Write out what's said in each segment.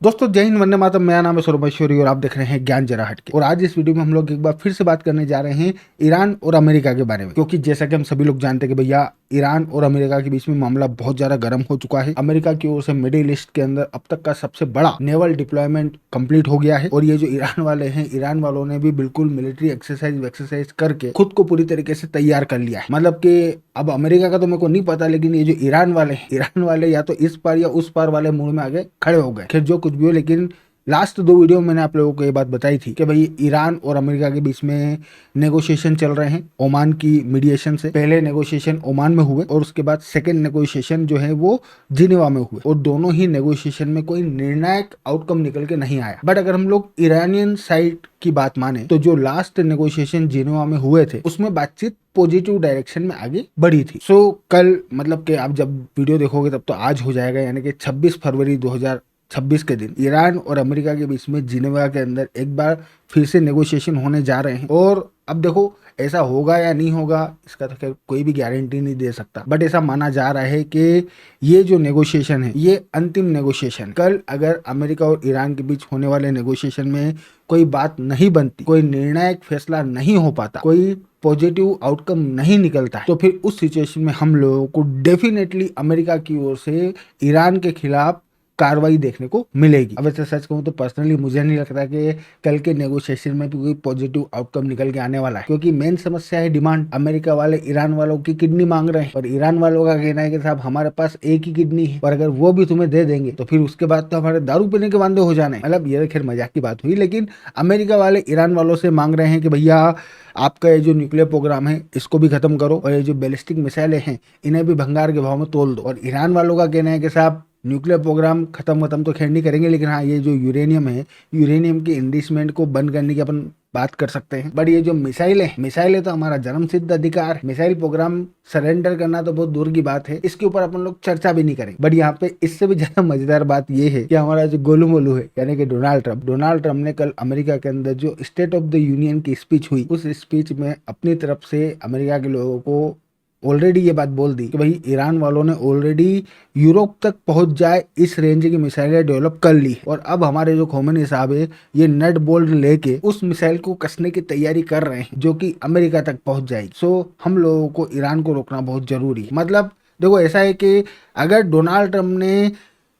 दोस्तों जय हिंद, वंदे मातरम। मेरा नाम है सौरभ महेश्वरी और आप देख रहे हैं ज्ञान जरा हटके। और आज इस वीडियो में हम लोग एक बार फिर से बात करने जा रहे हैं ईरान और अमेरिका के बारे में, क्योंकि जैसा कि हम सभी लोग जानते हैं कि भैया ईरान और अमेरिका के बीच में मामला बहुत ज्यादा गर्म हो चुका है। अमेरिका की ओर से मिडिल ईस्ट के अंदर अब तक का सबसे बड़ा नेवल डिप्लॉयमेंट कंप्लीट हो गया है। और ये जो ईरान वाले हैं, ईरान वालों ने भी बिल्कुल मिलिट्री एक्सरसाइज करके खुद को पूरी तरीके से तैयार कर लिया है। मतलब कि अब अमेरिका का तो मेरे को नहीं पता, लेकिन ये जो ईरान वाले हैं, ईरान वाले या तो इस पार या उस पार वाले मुड़ में आगे खड़े हो गए। खैर जो कुछ भी हो, लेकिन लास्ट 2 वीडियो में मैंने आप लोगों को ये बात बताई थी कि भाई ईरान और अमेरिका के बीच में नेगोशिएशन चल रहे हैं ओमान की मीडिएशन से। पहले नेगोशिएशन ओमान में हुए और उसके बाद सेकंड नेगोशिएशन जो है वो जिनेवा में हुए, और दोनों ही नेगोशिएशन में कोई निर्णायक आउटकम निकल के नहीं आया। बट अगर हम लोग ईरानियन साइड की बात माने तो जो लास्ट नेगोशिएशन जिनेवा में हुए थे उसमें बातचीत पॉजिटिव डायरेक्शन में आगे बढ़ी थी। सो कल मतलब कि आप जब वीडियो देखोगे तब तो आज हो जाएगा, यानी कि 26 फरवरी 2026 के दिन ईरान और अमेरिका के बीच में जिनेवा के अंदर एक बार फिर से नेगोशिएशन होने जा रहे हैं। और अब देखो ऐसा होगा या नहीं होगा इसका तो खैर कोई भी गारंटी नहीं दे सकता, बट ऐसा माना जा रहा है कि ये जो नेगोशिएशन है ये अंतिम नेगोशिएशन। कल अगर अमेरिका और ईरान के बीच होने वाले नेगोशिएशन में कोई बात नहीं बनती, कोई निर्णायक फैसला नहीं हो पाता, कोई पॉजिटिव आउटकम नहीं निकलता है, तो फिर उस सिचुएशन में हम लोगों को डेफिनेटली अमेरिका की ओर से ईरान के खिलाफ कार्रवाई देखने को मिलेगी। अब ऐसे सच कहूँ तो पर्सनली मुझे नहीं लगता कि कल के नेगोशिएशन में भी कोई पॉजिटिव आउटकम निकल के आने वाला है, क्योंकि मेन समस्या है डिमांड। अमेरिका वाले ईरान वालों की किडनी मांग रहे हैं और ईरान वालों का कहना है कि साहब हमारे पास एक ही किडनी है, और अगर वो भी तुम्हें दे देंगे तो फिर उसके बाद तो हमारे दारू पीने के वांदे हो जाने। मतलब ये खैर मजाक की बात हुई, लेकिन अमेरिका वाले ईरान वालों से मांग रहे हैं कि भैया आपका ये जो न्यूक्लियर प्रोग्राम है इसको भी खत्म करो, और ये जो बैलिस्टिक मिसाइलें हैं इन्हें भी भंगार के भाव में तोल दो। और ईरान वालों का कहना है कि साहब न्यूक्लियर प्रोग्राम खत्म तो खैर नहीं करेंगे, लेकिन हाँ ये जो यूरेनियम है, यूरेनियम की इंडस्ट्रीमेंट को बंद करने की अपन बात कर सकते हैं। बट ये जो मिसाइलें तो हमारा जन्म सिद्ध अधिकार है। मिसाइल प्रोग्राम सरेंडर करना तो बहुत दूर की बात है, इसके ऊपर अपन लोग चर्चा भी नहीं करेंगे। बट यहाँ पे इससे भी ज्यादा मजेदार बात ये है कि हमारा जो गोलू मोलू है यानी कि डोनाल्ड ट्रंप ने कल अमेरिका के अंदर जो स्टेट ऑफ द यूनियन की स्पीच हुई, उस स्पीच में अपनी तरफ से अमेरिका के लोगों को ऑलरेडी ये बात बोल दी कि भाई ईरान वालों ने ऑलरेडी यूरोप तक पहुंच जाए इस रेंज की मिसाइलें डेवलप कर ली, और अब हमारे जो खोमेनी साहब है ये नट बोल्ट लेके उस मिसाइल को कसने की तैयारी कर रहे हैं जो कि अमेरिका तक पहुंच जाएगी। सो हम लोगों को ईरान को रोकना बहुत जरूरी है। मतलब देखो ऐसा है कि अगर डोनाल्ड ट्रंप ने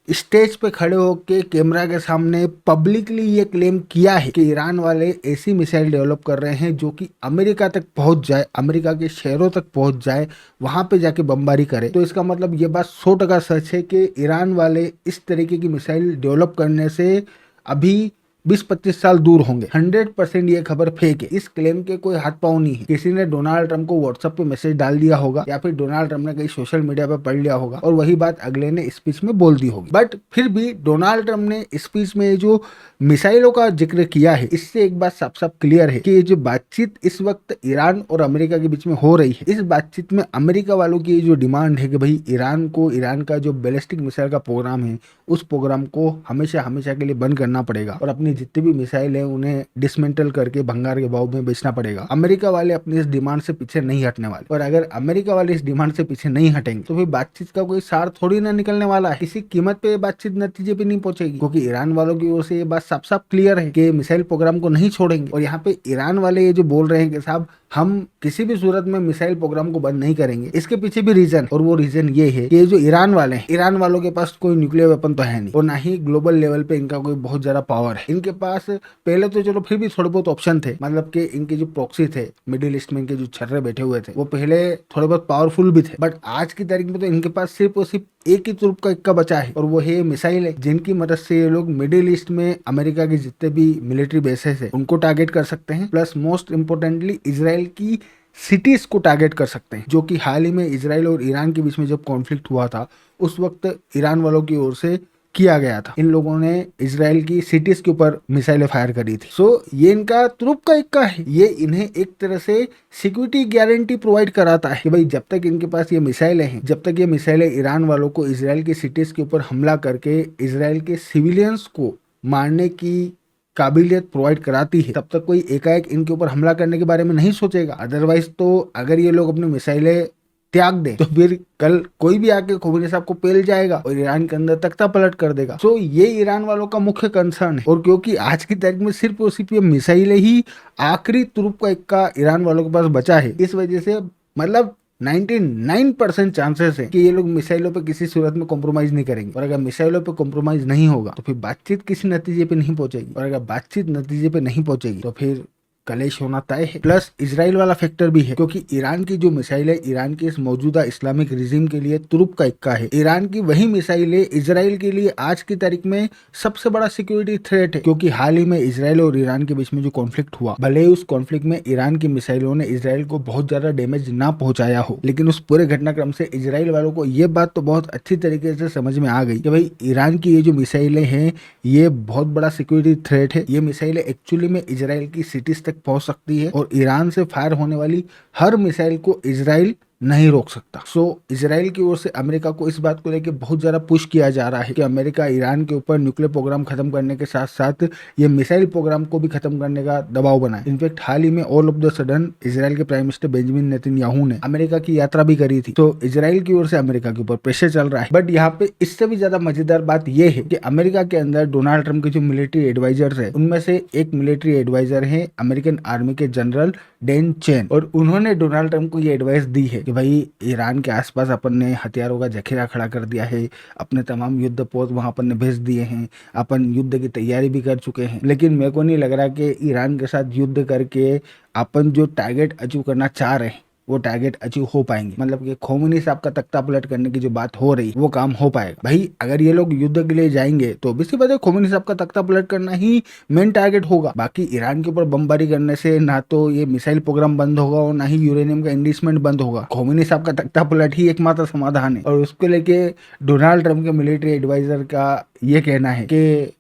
स्टेज पे खड़े होकर कैमरा के सामने पब्लिकली ये क्लेम किया है कि ईरान वाले ऐसी मिसाइल डेवलप कर रहे हैं जो कि अमेरिका तक पहुंच जाए, अमेरिका के शहरों तक पहुंच जाए, वहां पे जाके बमबारी करे, तो इसका मतलब ये बात 100% सच है कि ईरान वाले इस तरीके की मिसाइल डेवलप करने से अभी 20-25 साल दूर होंगे। 100% ये खबर फेक है, इस क्लेम के कोई हाथ पांव नहीं है। किसी ने डोनाल्ड ट्रंप को व्हाट्सएप पे मैसेज डाल दिया होगा या फिर डोनाल्ड ट्रंप ने कहीं सोशल मीडिया पे पढ़ लिया होगा और वही बात अगले ने स्पीच में बोल दी होगी। बट फिर भी डोनाल्ड ट्रंप ने स्पीच में जो मिसाइलों का जिक्र किया है, इससे एक बात साफ साफ क्लियर है कि ये जो बातचीत इस वक्त ईरान और अमेरिका के बीच में हो रही है, इस बातचीत में अमेरिका वालों की जो डिमांड है कि भाई ईरान का जो बैलिस्टिक मिसाइल का प्रोग्राम है उस प्रोग्राम को हमेशा हमेशा के लिए बंद करना पड़ेगा, और अपनी जितनी भी मिसाइल है उन्हें डिसमेंटल करके भंगार के भाव में बेचना पड़ेगा। अमेरिका वाले अपनी इस डिमांड से पीछे नहीं हटने वाले, और अगर अमेरिका वाले इस डिमांड से पीछे नहीं हटेंगे तो फिर बातचीत का कोई सार थोड़ी ना निकलने वाला है। किसी कीमत पे बातचीत नतीजे पे नहीं पहुंचेगी, क्योंकि ईरान वालों की ओर से ये बात साफ साफ क्लियर है कि मिसाइल प्रोग्राम को नहीं छोड़ेंगे। और यहाँ पे ईरान वाले ये जो बोल रहे हैं कि साहब हम किसी भी सूरत में मिसाइल प्रोग्राम को बंद नहीं करेंगे, इसके पीछे भी रीजन, और वो रीजन ये है कि ये जो ईरान वाले हैं, ईरान वालों के पास कोई न्यूक्लियर वेपन तो है नहीं, और ना ही ग्लोबल लेवल पे इनका कोई बहुत ज्यादा पावर है। इनके पास पहले तो चलो फिर भी थोड़े बहुत ऑप्शन थे, मतलब कि इनके जो प्रॉक्सी थे मिडिल ईस्ट में, इनके जो छर्रे बैठे हुए थे वो पहले थोड़े बहुत पावरफुल भी थे। बट आज की तारीख में तो इनके पास सिर्फ और सिर्फ एक ही तुर्प का इक्का बचा है, और वो है मिसाइल है, जिनकी मदद से ये लोग मिडिल ईस्ट में अमेरिका के जितने भी मिलिट्री बेसेस है उनको टारगेट कर सकते हैं, प्लस मोस्ट इंपोर्टेंटली इजराइल की सिटीज को टारगेट कर सकते हैं, जो कि हाल ही में इजराइल और ईरान के बीच में जब कॉन्फ्लिक्ट हुआ था उस वक्त ईरान वालों की ओर से किया गया था। इन लोगों ने इजराइल की सिटीज के ऊपर मिसाइलें फायर करी थी। सो ये इनका तुरुप का इक्का है, ये इन्हें एक तरह से सिक्योरिटी गारंटी प्रोवाइड कराता है कि भाई जब तक इनके पास ये मिसाइलें हैं, जब तक ये मिसाइलें ईरान वालों को इजराइल की सिटीज के ऊपर हमला करके इजराइल के सिविलियंस को मारने की काबिलियत प्रोवाइड कराती है, तब तक कोई एकाएक इनके ऊपर हमला करने के बारे में नहीं सोचेगा। अदरवाइज तो अगर ये लोग अपनी मिसाइलें त्याग दे तो फिर कल कोई भी आके खोमेनी साहब को पेल जाएगा और ईरान के अंदर तख्ता पलट कर देगा। सो ये ईरान वालों का मुख्य कंसर्न है। और क्योंकि आज की तारीख में सिर्फ और सिर्फ ये मिसाइलें ही आखिरी तुरुप का इक्का ईरान वालों के पास बचा है, इस वजह से मतलब 99% चांसेस है कि ये लोग मिसाइलों पे किसी सूरत में कॉम्प्रोमाइज नहीं करेंगे। और अगर मिसाइलों पे कॉम्प्रोमाइज नहीं होगा तो फिर बातचीत किसी नतीजे पे नहीं पहुंचेगी, और अगर बातचीत नतीजे पे नहीं पहुंचेगी तो फिर कलेश होना तय है। प्लस इजराइल वाला फैक्टर भी है, क्योंकि ईरान की जो मिसाइल है ईरान के इस मौजूदा इस्लामिक रिजीम के लिए तुरुप का इक्का है। ईरान की वही मिसाइलें इजराइल के लिए आज की तारीख में सबसे बड़ा सिक्योरिटी थ्रेट है, क्योंकि हाल ही में इजराइल और ईरान के बीच में जो कॉन्फ्लिक्ट हुआ, भले ही उस कॉन्फ्लिक्ट में ईरान की मिसाइलों ने इजराइल को बहुत ज्यादा डैमेज ना पहुंचाया हो, लेकिन उस पूरे घटनाक्रम से इजराइल वालों को ये बात तो बहुत अच्छी तरीके से समझ में आ गई कि भाई ईरान की ये जो मिसाइलें हैं ये बहुत बड़ा सिक्योरिटी थ्रेट है। ये मिसाइलें एक्चुअली में इजराइल की सिटीज तक पहुंच सकती है और ईरान से फायर होने वाली हर मिसाइल को इजराइल नहीं रोक सकता। सो इजराइल की ओर से अमेरिका को इस बात को लेकर बहुत ज्यादा पुश किया जा रहा है कि अमेरिका ईरान के ऊपर न्यूक्लियर प्रोग्राम खत्म करने के साथ साथ ये मिसाइल प्रोग्राम को भी खत्म करने का दबाव बनाए। इनफैक्ट हाल ही में all of the sudden Israel के प्राइम मिनिस्टर बेंजामिन नेतन्याहू ने अमेरिका की यात्रा भी करी थी। तो इजराइल की ओर से अमेरिका के ऊपर प्रेशर चल रहा है। बट यहाँ पे इससे भी ज्यादा मजेदार बात यह है कि अमेरिका के अंदर डोनाल्ड ट्रंप के जो मिलिट्री एडवाइजर्स है उनमें से एक मिलिट्री एडवाइजर है अमेरिकन आर्मी के जनरल डैन चेन, और उन्होंने डोनाल्ड ट्रंप को ये एडवाइस दी है कि भाई ईरान के आसपास अपन ने हथियारों का जखीरा खड़ा कर दिया है, अपने तमाम युद्ध पोत वहां अपन ने भेज दिए हैं, अपन युद्ध की तैयारी भी कर चुके हैं, लेकिन मेरे को नहीं लग रहा कि ईरान के साथ युद्ध करके अपन जो टारगेट अचीव करना चाह रहे हैं वो टारगेट अचीव हो पाएंगे। मतलब कि खोमेनी साहब का तख्ता पलट करने की जो बात हो रही वो काम हो पाएगा। भाई अगर ये लोग युद्ध के लिए जाएंगे तो ऑब्वियसली बात है खोमेनी साहब का तख्ता पलट करना ही मेन टारगेट होगा। बाकी ईरान के ऊपर बमबारी करने से ना तो ये मिसाइल प्रोग्राम बंद होगा और ना ही यूरेनियम का इंडस्ट्रीमेंट बंद होगा। खोमेनी साहब का तख्ता पलट ही एकमात्र समाधान है। और उसको लेके डोनाल्ड ट्रंप के मिलिट्री एडवाइजर का ये कहना है कि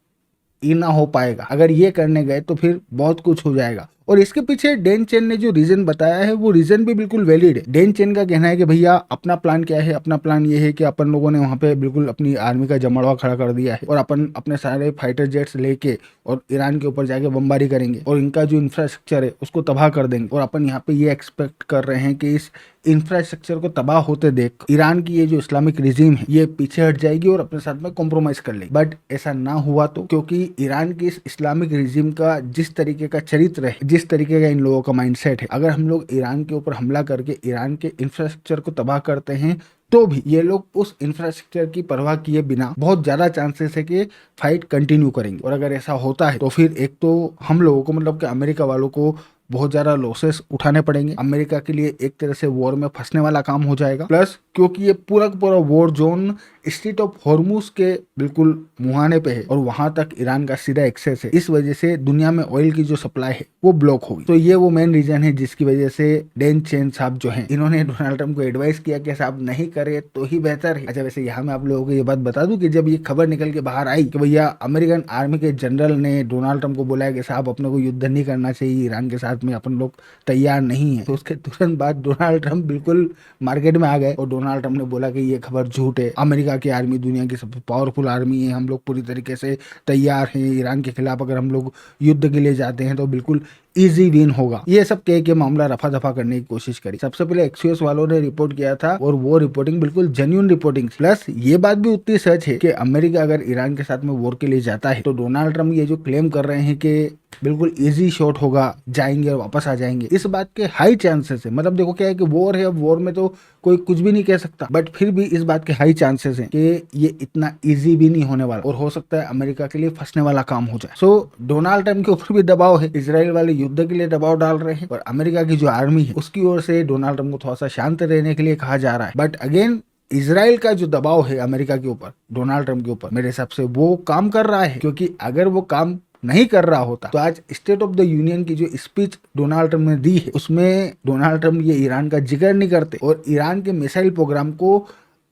ये ना हो पाएगा। अगर ये करने गए तो फिर बहुत कुछ हो जाएगा। और इसके पीछे डैन चेन ने जो रीजन बताया है वो रीजन भी बिल्कुल वैलिड है। डैन चेन का कहना है कि भैया अपना प्लान क्या है, अपना प्लान ये है कि अपन लोगों ने वहां पे बिल्कुल अपनी आर्मी का जमावड़ा खड़ा कर दिया है और अपन अपने सारे फाइटर जेट्स लेके और ईरान के ऊपर जाके बमबारी करेंगे और इनका जो इंफ्रास्ट्रक्चर है उसको तबाह कर देंगे। और अपन यहाँ पे ये एक्सपेक्ट कर रहे हैं कि इस इंफ्रास्ट्रक्चर को तबाह होते देख ईरान की ये जो इस्लामिक रिजीम है ये पीछे हट जाएगी और अपने साथ में कॉम्प्रोमाइज कर लेगी। बट ऐसा ना हुआ तो, क्योंकि ईरान की इस इस्लामिक रिजीम का जिस तरीके का चरित्र है, जिस तरीके का इन लोगों का माइंडसेट है, अगर हम लोग ईरान के ऊपर हमला करके ईरान के इंफ्रास्ट्रक्चर को तबाह करते हैं तो भी ये लोग उस इंफ्रास्ट्रक्चर की परवाह किए बिना बहुत ज्यादा चांसेस है कि फाइट कंटिन्यू करेंगे। और अगर ऐसा होता है तो फिर एक तो हम लोगों को मतलब कि अमेरिका वालों को बहुत ज्यादा लॉसेस उठाने पड़ेंगे। अमेरिका के लिए एक तरह से वॉर में फंसने वाला काम हो जाएगा। प्लस क्योंकि ये पूरा का पूरा war zone straight of Hormuz के बिल्कुल मुहाने पे है और वहां तक ईरान का सीधा एक्सेस है, इस वजह से दुनिया में ऑयल की जो सप्लाई है वो ब्लॉक होगी। तो ये वो मेन रीजन है जिसकी वजह से डैन चेन साहब जो है इन्होंने डोनाल्ड ट्रंप को एडवाइस किया कि साहब नहीं करे तो ही बेहतर है। अच्छा वैसे यहाँ मैं आप लोगों को ये बात बता दूं कि जब ये खबर निकल के बाहर आई कि भैया अमेरिकन आर्मी के जनरल ने डोनाल्ड ट्रंप को बोला कि साहब अपने को युद्ध नहीं करना चाहिए ईरान के साथ में, अपन लोग तैयार नहीं है, तो उसके तुरंत बाद डोनाल्ड ट्रंप बिल्कुल मार्केट में आ गए और डोनाल्ड ट्रंप ने बोला कि ये खबर झूठ है, अमेरिका की आर्मी दुनिया की सबसे पावरफुल आर्मी है, हम लोग पूरी तरीके से तैयार हैं, ईरान के खिलाफ अगर हम लोग युद्ध के लिए जाते हैं तो बिल्कुल इजी विन होगा। ये सब कह के मामला रफा दफा करने की कोशिश करी। सबसे पहले एक्सियोस वालों ने रिपोर्ट किया था और वो रिपोर्टिंग बिल्कुल जेन्युइन रिपोर्टिंग, प्लस ये बात भी उतनी सच है कि अमेरिका अगर ईरान के साथ में वॉर के लिए जाता है तो डोनाल्ड ट्रंप ये जो क्लेम कर रहे हैं कि बिल्कुल इजी शॉट होगा, जाएंगे और वापस आ जाएंगे, इस बात के हाई चांसेस है। मतलब देखो क्या है कि वॉर है, अब वॉर में तो कोई कुछ भी नहीं कह सकता, बट फिर भी इस बात के हाई चांसेस हैं कि ये इतना इजी भी नहीं होने वाला और हो सकता है अमेरिका के लिए फंसने वाला काम हो जाए। सो डोनाल्ड ट्रंप के ऊपर भी दबाव है, इजराइल वाले युद्ध के लिए दबाव डाल रहे हैं और अमेरिका की जो आर्मी है उसकी ओर से डोनाल्ड ट्रंप को थोड़ा सा शांत रहने के लिए कहा जा रहा है। बट अगेन इजराइल का जो दबाव है अमेरिका के ऊपर, डोनाल्ड ट्रंप के ऊपर, मेरे हिसाब से वो काम कर रहा है, क्योंकि अगर वो काम नहीं कर रहा होता तो आज स्टेट ऑफ द यूनियन की जो स्पीच डोनाल्ड ट्रंप ने दी है उसमें डोनाल्ड ट्रंप ये ईरान का जिक्र नहीं करते और ईरान के मिसाइल प्रोग्राम को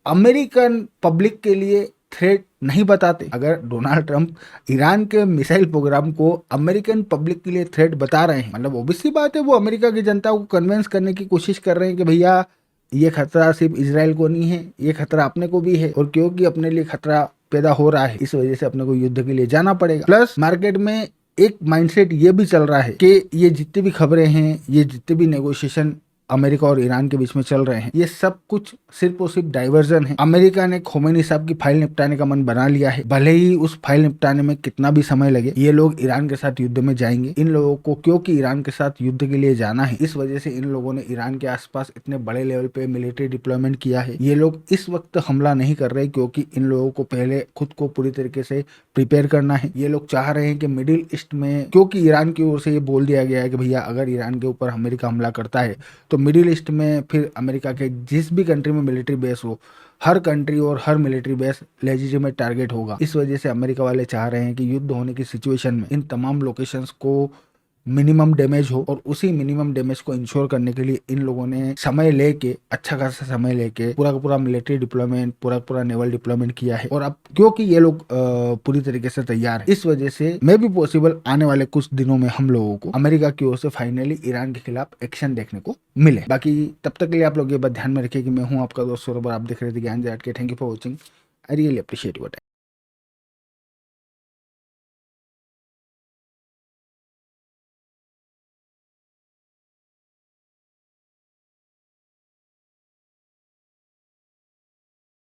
अमेरिकन पब्लिक के लिए थ्रेट नहीं बताते। अगर डोनाल्ड ट्रंप ईरान के मिसाइल प्रोग्राम को अमेरिकन पब्लिक के लिए थ्रेट बता रहे हैं, मतलब ऑब्वियसली बात है वो अमेरिका की जनता को कन्विंस करने की कोशिश कर रहे हैं कि भैया ये खतरा सिर्फ इजराइल को नहीं है, ये खतरा अपने को भी है और क्योंकि अपने लिए खतरा पैदा हो रहा है इस वजह से अपने को युद्ध के लिए जाना पड़ेगा। प्लस मार्केट में एक माइंडसेट ये भी चल रहा है कि ये जितनी भी खबरें हैं, ये जितने भी नेगोशिएशन अमेरिका और ईरान के बीच में चल रहे हैं, ये सब कुछ सिर्फ और सिर्फ डाइवर्जन है। अमेरिका ने खोमेनी साहब की फाइल निपटाने का मन बना लिया है, भले ही उस फाइल निपटाने में कितना भी समय लगे। ये लोग ईरान के साथ युद्ध में जाएंगे। इन लोगों को क्योंकि ईरान के साथ युद्ध के लिए जाना है, इस वजह से इन लोगों ने ईरान के आसपास इतने बड़े लेवल पे मिलिट्री डिप्लॉयमेंट किया है। ये लोग इस वक्त हमला नहीं कर रहे क्योंकि इन लोगों को पहले खुद को पूरी तरीके से प्रिपेयर करना है। ये लोग चाह रहे हैं कि मिडिल ईस्ट में, क्योंकि ईरान की ओर से ये बोल दिया गया है कि भैया अगर ईरान के ऊपर अमेरिका हमला करता है तो मिडिल ईस्ट में फिर अमेरिका के जिस भी कंट्री में मिलिट्री बेस हो, हर कंट्री और हर मिलिट्री बेस लेजिटिमेट टारगेट होगा। इस वजह से अमेरिका वाले चाह रहे हैं कि युद्ध होने की सिचुएशन में इन तमाम लोकेशंस को मिनिमम डैमेज हो, और उसी मिनिमम डैमेज को इंश्योर करने के लिए इन लोगों ने समय लेके, अच्छा खासा समय लेके पूरा का पूरा मिलिट्री डिप्लॉयमेंट, पूरा पूरा नेवल डिप्लॉयमेंट किया है। और अब क्योंकि ये लोग पूरी तरीके से तैयार है, इस वजह से मे भी पॉसिबल आने वाले कुछ दिनों में हम लोगों को अमेरिका की ओर से फाइनली ईरान के खिलाफ एक्शन देखने को मिले। बाकी तब तक के लिए आप लोग ये बात ध्यान में रखिए कि मैं हूँ आपका दोस्त सौरभ और आप देख रहे थे ज्ञान जे हटके। Thank you for watching. I really appreciate your time.